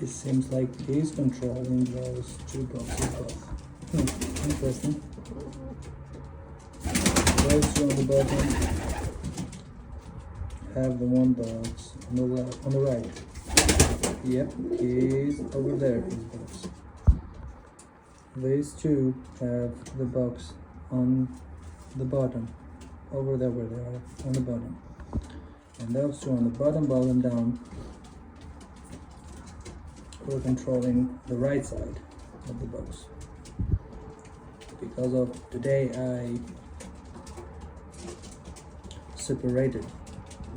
It seems like he's controlling those two boxes both. Interesting. Those two on the bottom have the one box on the left, on the right. Yep, he's over there, his box. These two have the box on the bottom, over there where they are, on the bottom. And those two on the bottom down, we're controlling the right side of the box. Because of today I separated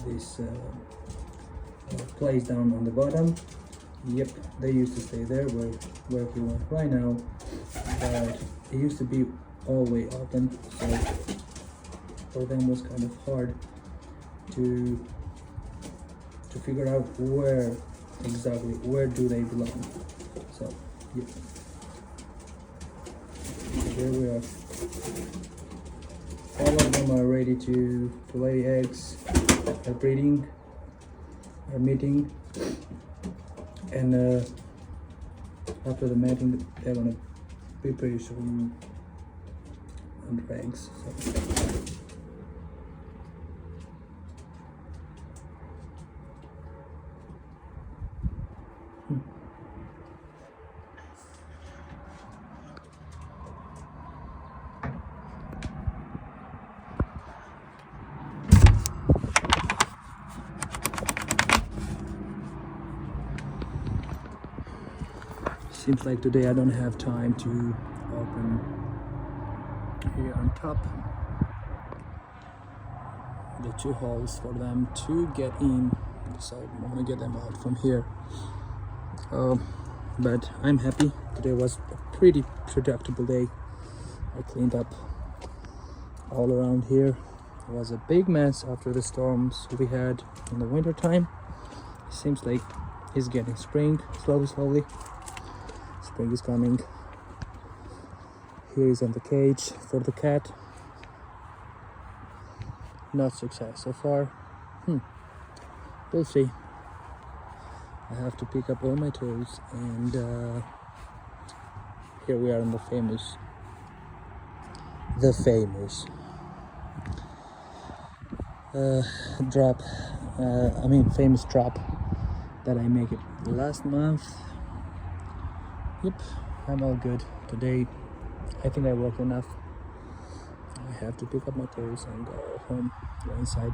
this place down on the bottom. Yep, they used to stay there where he went right now, but it used to be all the way open, so for them was kind of hard to figure out where exactly do they belong. So yep, here we are. All of them are ready to lay eggs, are breeding, are mating, and after the mating they're gonna be pretty soon under eggs. So. Seems like today I don't have time to open here on top the two holes for them to get in, so I'm gonna get them out from here. But I'm happy. Today was a pretty productive day. I cleaned up all around here. It was a big mess after the storms we had in the winter time. It seems like it's getting spring slowly. Spring is coming. Here is on the cage for the cat. Not success so far. We'll see. I have to pick up all my tools, and here we are in the famous famous drop that I make it last month. Yep, I'm all good. Today, I think I worked enough. I have to pick up my tools and go home, go inside.